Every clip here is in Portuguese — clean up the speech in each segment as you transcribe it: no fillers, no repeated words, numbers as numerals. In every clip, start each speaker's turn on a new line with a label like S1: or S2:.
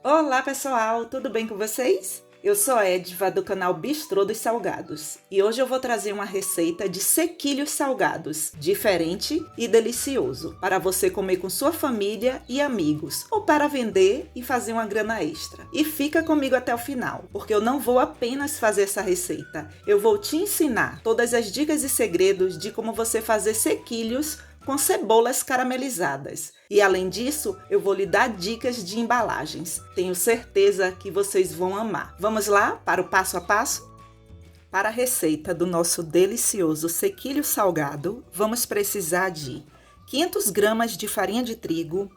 S1: Olá pessoal, tudo bem com vocês? Eu sou a Edva do canal Bistrô dos Salgados e hoje eu vou trazer uma receita de sequilhos salgados, diferente e delicioso, para você comer com sua família e amigos, ou para vender e fazer uma grana extra. E fica comigo até o final, porque eu não vou apenas fazer essa receita, eu vou te ensinar todas as dicas e segredos de como você fazer sequilhos com cebolas caramelizadas. E além disso, eu vou lhe dar dicas de embalagens. Tenho certeza que vocês vão amar. Vamos lá para o passo a passo? Para a receita do nosso delicioso sequilho salgado, vamos precisar de 500 gramas de farinha de trigo,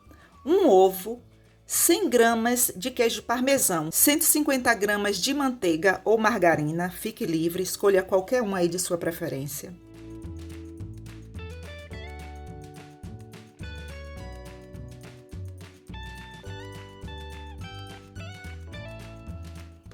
S1: um ovo, 100 gramas de queijo parmesão, 150 gramas de manteiga ou margarina, fique livre, escolha qualquer um aí de sua preferência.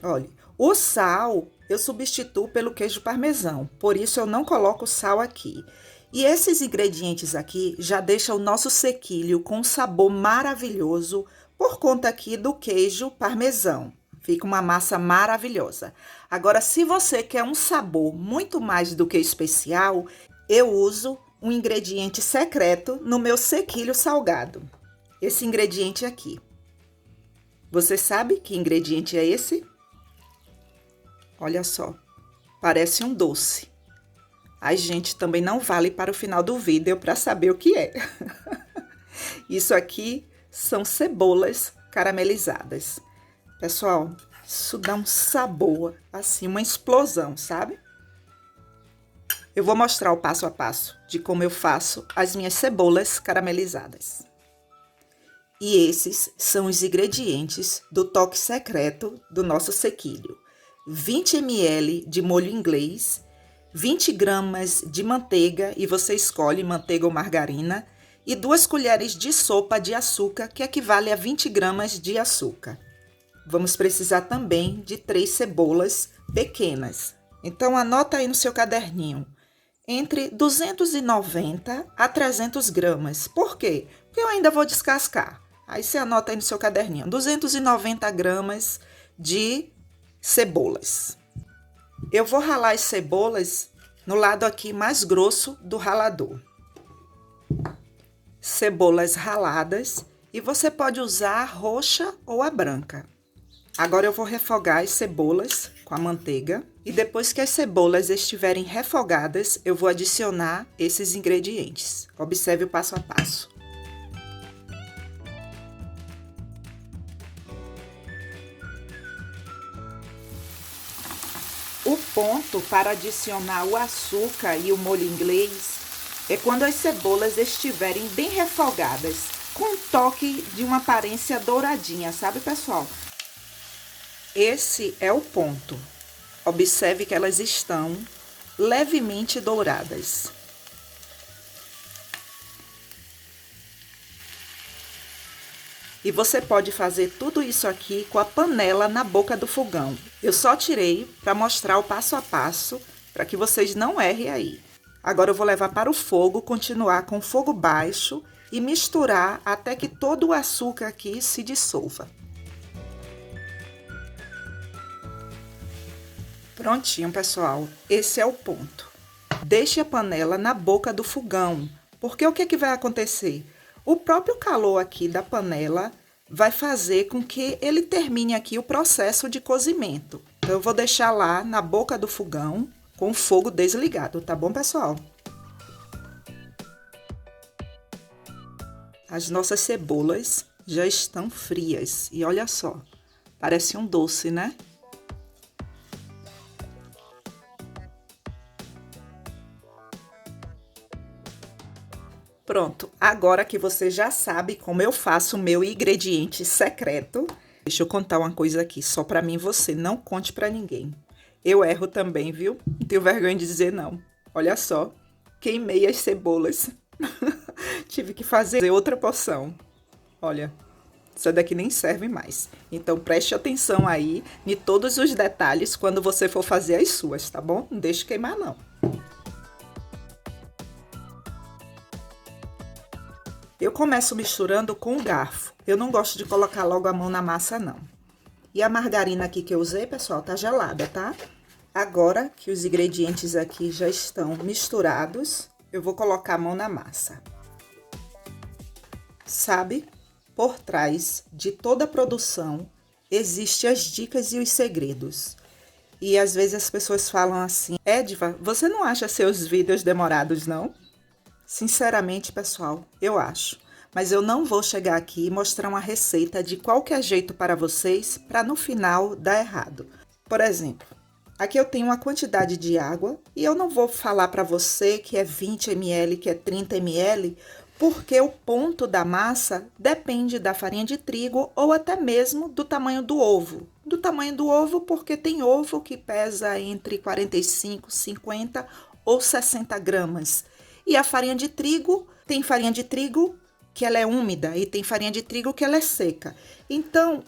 S1: Olha, o sal eu substituo pelo queijo parmesão, por isso eu não coloco sal aqui. E esses ingredientes aqui já deixam o nosso sequilho com um sabor maravilhoso por conta aqui do queijo parmesão. Fica uma massa maravilhosa. Agora, se você quer um sabor muito mais do que especial, eu uso um ingrediente secreto no meu sequilho salgado. Esse ingrediente aqui. Você sabe que ingrediente é esse? Olha só, parece um doce. Ai, gente, também não vale para o final do vídeo para saber o que é. Isso aqui são cebolas caramelizadas. Pessoal, isso dá um sabor, assim, uma explosão, sabe? Eu vou mostrar o passo a passo de como eu faço as minhas cebolas caramelizadas. E esses são os ingredientes do toque secreto do nosso sequilho. 20 ml de molho inglês, 20 gramas de manteiga, e você escolhe manteiga ou margarina, e 2 colheres de sopa de açúcar, que equivale a 20 gramas de açúcar. Vamos precisar também de 3 cebolas pequenas. Então, anota aí no seu caderninho, entre 290 a 300 gramas. Por quê? Porque eu ainda vou descascar. Aí você anota aí no seu caderninho, 290 gramas de cebolas. Eu vou ralar as cebolas no lado aqui mais grosso do ralador. Cebolas raladas, e você pode usar a roxa ou a branca. Agora eu vou refogar as cebolas com a manteiga, e depois que as cebolas estiverem refogadas, eu vou adicionar esses ingredientes. Observe o passo a passo. O ponto para adicionar o açúcar e o molho inglês é quando as cebolas estiverem bem refogadas, com um toque de uma aparência douradinha, sabe, pessoal? Esse é o ponto. Observe que elas estão levemente douradas. E você pode fazer tudo isso aqui com a panela na boca do fogão. Eu só tirei para mostrar o passo a passo, para que vocês não errem aí. Agora eu vou levar para o fogo, continuar com fogo baixo e misturar até que todo o açúcar aqui se dissolva. Prontinho, pessoal. Esse é o ponto. Deixe a panela na boca do fogão, porque o que é que vai acontecer? O próprio calor aqui da panela vai fazer com que ele termine aqui o processo de cozimento. Então, eu vou deixar lá na boca do fogão com o fogo desligado, tá bom, pessoal? As nossas cebolas já estão frias e olha só, parece um doce, né? Pronto, agora que você já sabe como eu faço o meu ingrediente secreto, deixa eu contar uma coisa aqui, só pra mim e você, não conte pra ninguém. Eu erro também, viu? Não tenho vergonha de dizer não. Olha só, queimei as cebolas. Tive que fazer outra porção. Olha, essa daqui nem serve mais. Então, preste atenção aí em todos os detalhes quando você for fazer as suas, tá bom? Não deixe queimar, não. Eu começo misturando com o garfo. Eu não gosto de colocar logo a mão na massa, não. E a margarina aqui que eu usei, pessoal, tá gelada, tá? Agora que os ingredientes aqui já estão misturados, eu vou colocar a mão na massa. Sabe, por trás de toda a produção, existem as dicas e os segredos. E às vezes as pessoas falam assim: Edva, você não acha seus vídeos demorados, não? Sinceramente, pessoal, eu acho. Mas eu não vou chegar aqui e mostrar uma receita de qualquer jeito para vocês, para no final dar errado. Por exemplo, aqui eu tenho uma quantidade de água e eu não vou falar para você que é 20 ml, que é 30 ml, porque o ponto da massa depende da farinha de trigo ou até mesmo do tamanho do ovo. Do tamanho do ovo, porque tem ovo que pesa entre 45, 50 ou 60 gramas. E a farinha de trigo, tem farinha de trigo que ela é úmida e tem farinha de trigo que ela é seca. Então,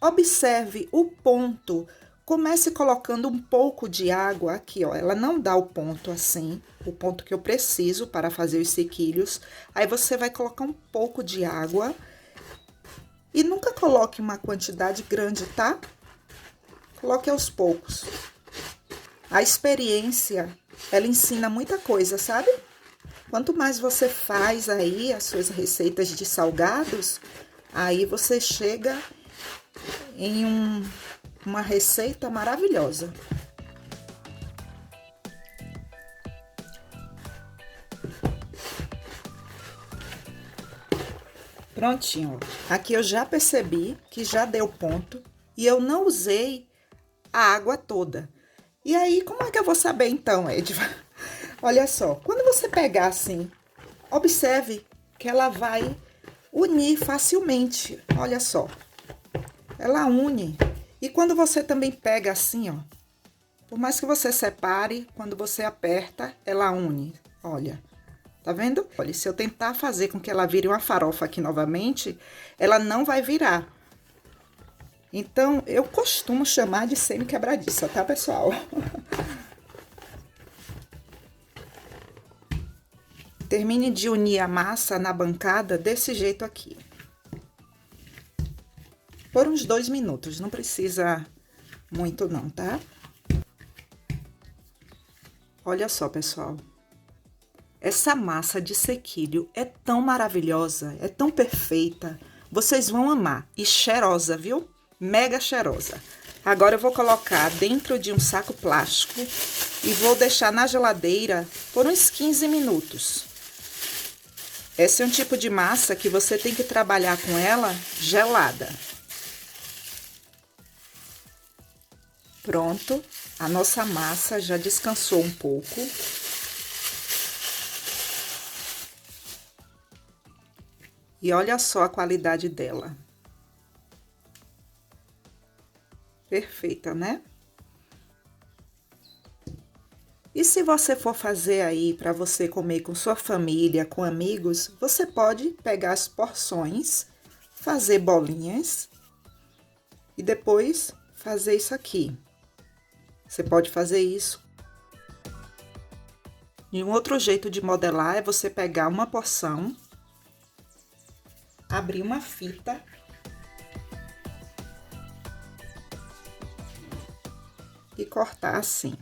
S1: observe o ponto. Comece colocando um pouco de água aqui, ó. Ela não dá o ponto assim, o ponto que eu preciso para fazer os sequilhos. Aí você vai colocar um pouco de água. E nunca coloque uma quantidade grande, tá? Coloque aos poucos. A experiência, ela ensina muita coisa, sabe? Quanto mais você faz aí as suas receitas de salgados, aí você chega em uma receita maravilhosa. Prontinho, ó. Aqui eu já percebi que já deu ponto e eu não usei a água toda. E aí, como é que eu vou saber então, Edva? Olha só, quando você pegar assim, observe que ela vai unir facilmente. Olha só, ela une. E quando você também pega assim, ó, por mais que você separe, quando você aperta, ela une. Olha, tá vendo? Olha, se eu tentar fazer com que ela vire uma farofa aqui novamente, ela não vai virar. Então, eu costumo chamar de semi-quebradiça, tá, pessoal? Termine de unir a massa na bancada desse jeito aqui. Por uns 2 minutos, não precisa muito não, tá? Olha só, pessoal. Essa massa de sequilho é tão maravilhosa, é tão perfeita. Vocês vão amar. E cheirosa, viu? Mega cheirosa. Agora eu vou colocar dentro de um saco plástico e vou deixar na geladeira por uns 15 minutos. Esse é um tipo de massa que você tem que trabalhar com ela gelada. Pronto, a nossa massa já descansou um pouco. E olha só a qualidade dela. Perfeita, né? E se você for fazer aí para você comer com sua família, com amigos, você pode pegar as porções, fazer bolinhas e depois fazer isso aqui. Você pode fazer isso. E um outro jeito de modelar é você pegar uma porção, abrir uma fita e cortar assim.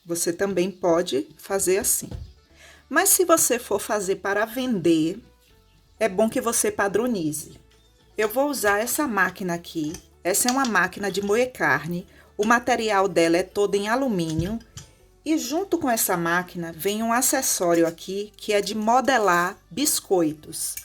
S1: Você também pode fazer assim. Mas se você for fazer para vender, é bom que você padronize. Eu vou usar essa máquina aqui. Essa é uma máquina de moer carne. O material dela é todo em alumínio. E junto com essa máquina vem um acessório aqui que é de modelar biscoitos.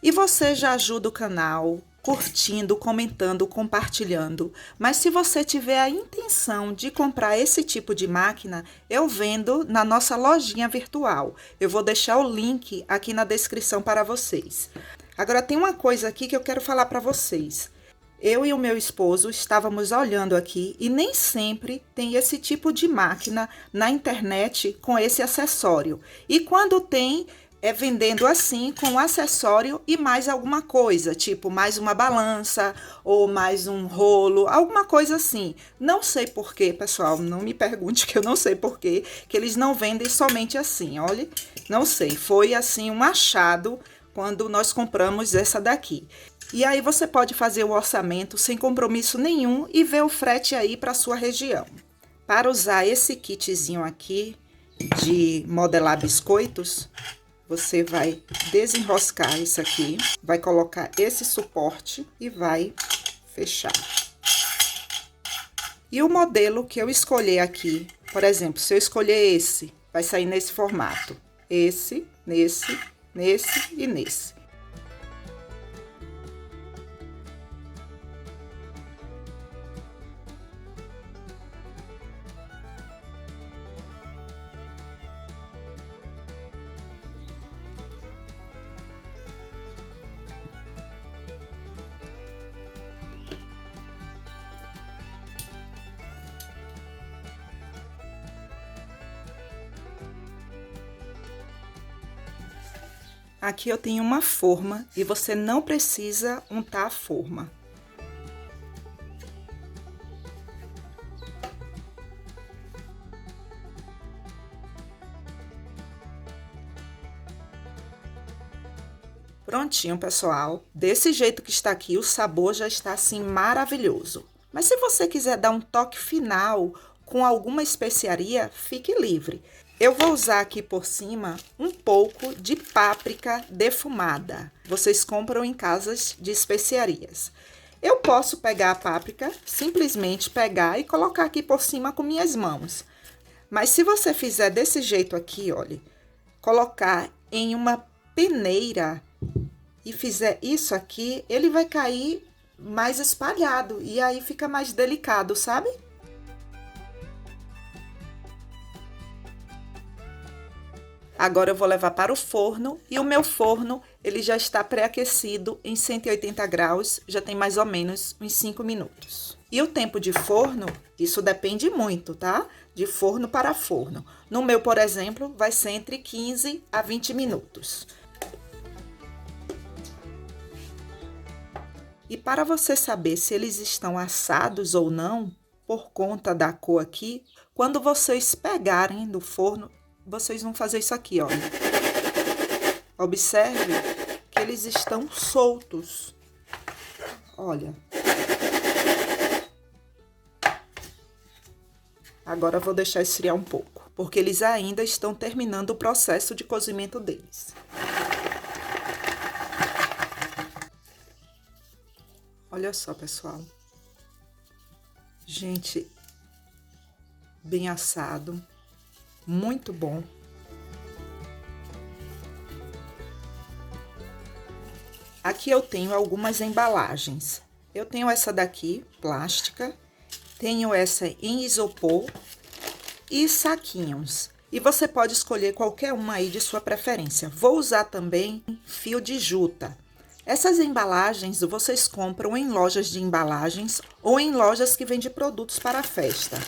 S1: E você já ajuda o canal curtindo, comentando, compartilhando. Mas se você tiver a intenção de comprar esse tipo de máquina, eu vendo na nossa lojinha virtual. Eu vou deixar o link aqui na descrição para vocês. Agora tem uma coisa aqui que eu quero falar para vocês. Eu e o meu esposo estávamos olhando aqui e nem sempre tem esse tipo de máquina na internet com esse acessório. E quando tem, é vendendo assim com um acessório e mais alguma coisa, tipo mais uma balança ou mais um rolo, alguma coisa assim. Não sei por quê, pessoal, não me pergunte que eu não sei por quê, que eles não vendem somente assim, olha. Não sei, foi assim um achado quando nós compramos essa daqui. E aí você pode fazer o orçamento sem compromisso nenhum e ver o frete aí para sua região. Para usar esse kitzinho aqui de modelar biscoitos, você vai desenroscar isso aqui, vai colocar esse suporte e vai fechar. E o modelo que eu escolher aqui, por exemplo, se eu escolher esse, vai sair nesse formato. Esse, nesse e nesse. Aqui eu tenho uma forma e você não precisa untar a forma. Prontinho, pessoal. Desse jeito que está aqui, o sabor já está assim maravilhoso. Mas se você quiser dar um toque final com alguma especiaria, fique livre. Eu vou usar aqui por cima um pouco de páprica defumada. Vocês compram em casas de especiarias. Eu posso pegar a páprica, simplesmente pegar e colocar aqui por cima com minhas mãos. Mas se você fizer desse jeito aqui, olha, colocar em uma peneira e fizer isso aqui, ele vai cair mais espalhado e aí fica mais delicado, sabe? Agora eu vou levar para o forno e o meu forno, ele já está pré-aquecido em 180 graus, já tem mais ou menos uns 5 minutos. E o tempo de forno, isso depende muito, tá? De forno para forno. No meu, por exemplo, vai ser entre 15 a 20 minutos. E para você saber se eles estão assados ou não, por conta da cor aqui, quando vocês pegarem do forno, vocês vão fazer isso aqui, ó. Observe que eles estão soltos. Olha. Agora eu vou deixar esfriar um pouco, porque eles ainda estão terminando o processo de cozimento deles. Olha só, pessoal. Gente, bem assado. Muito bom. Aqui eu tenho algumas embalagens. Eu tenho essa daqui, plástica. Tenho essa em isopor e saquinhos. E você pode escolher qualquer uma aí de sua preferência. Vou usar também fio de juta. Essas embalagens vocês compram em lojas de embalagens ou em lojas que vendem produtos para festa.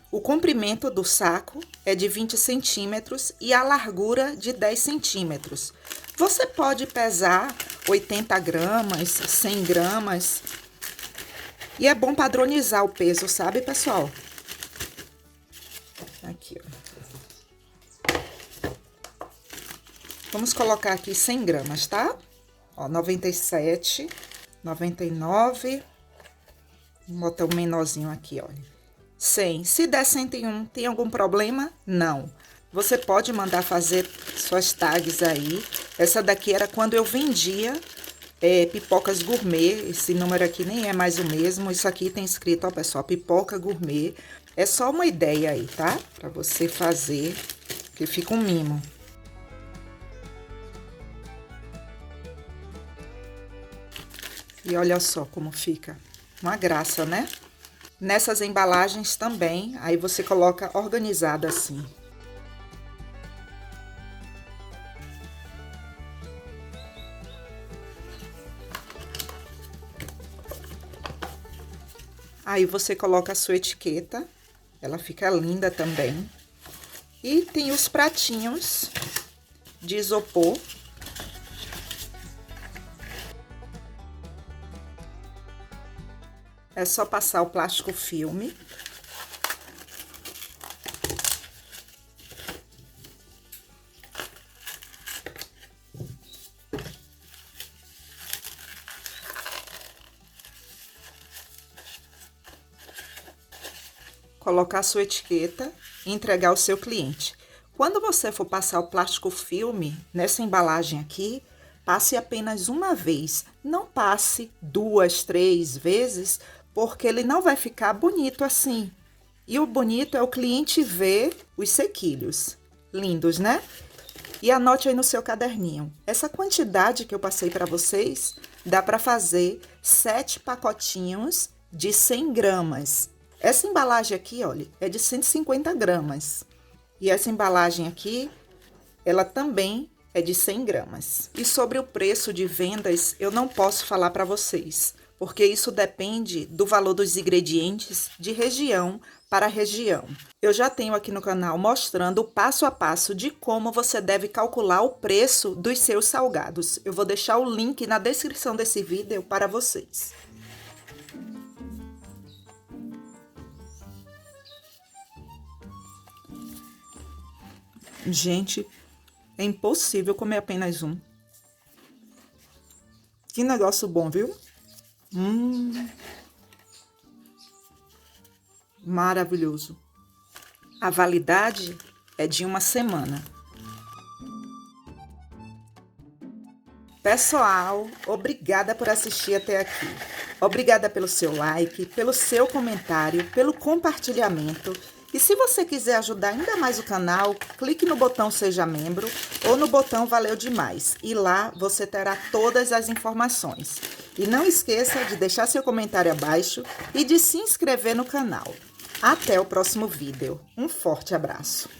S1: O comprimento do saco é de 20 centímetros e a largura de 10 centímetros. Você pode pesar 80 gramas, 100 gramas. E é bom padronizar o peso, sabe, pessoal? Aqui, ó. Vamos colocar aqui 100 gramas, tá? Ó, 97, 99. Vou botar um menorzinho aqui, olha. 100. Se der 101, tem algum problema? Não. Você pode mandar fazer suas tags aí. Essa daqui era quando eu vendia pipocas gourmet. Esse número aqui nem é mais o mesmo. Isso aqui tem escrito, ó, pessoal, pipoca gourmet. É só uma ideia aí, tá? Pra você fazer, que fica um mimo. E olha só como fica. Uma graça, né? Nessas embalagens também, aí você coloca organizado assim. Aí você coloca a sua etiqueta, ela fica linda também. E tem os pratinhos de isopor. É só passar o plástico filme. Colocar a sua etiqueta e entregar ao seu cliente. Quando você for passar o plástico filme nessa embalagem aqui, passe apenas uma vez. Não passe 2, 3 vezes, porque ele não vai ficar bonito assim. E o bonito é o cliente ver os sequilhos. Lindos, né? E anote aí no seu caderninho. Essa quantidade que eu passei para vocês, dá para fazer 7 pacotinhos de 100 gramas. Essa embalagem aqui, olha, é de 150 gramas. E essa embalagem aqui, ela também é de 100 gramas. E sobre o preço de vendas, eu não posso falar para vocês, porque isso depende do valor dos ingredientes de região para região. Eu já tenho aqui no canal mostrando o passo a passo de como você deve calcular o preço dos seus salgados. Eu vou deixar o link na descrição desse vídeo para vocês. Gente, é impossível comer apenas um. Que negócio bom, viu? Maravilhoso. A validade é de 1 semana. Pessoal, obrigada por assistir até aqui. Obrigada pelo seu like, pelo seu comentário, pelo compartilhamento. E se você quiser ajudar ainda mais o canal, clique no botão Seja Membro ou no botão Valeu Demais. E lá você terá todas as informações. E não esqueça de deixar seu comentário abaixo e de se inscrever no canal. Até o próximo vídeo. Um forte abraço.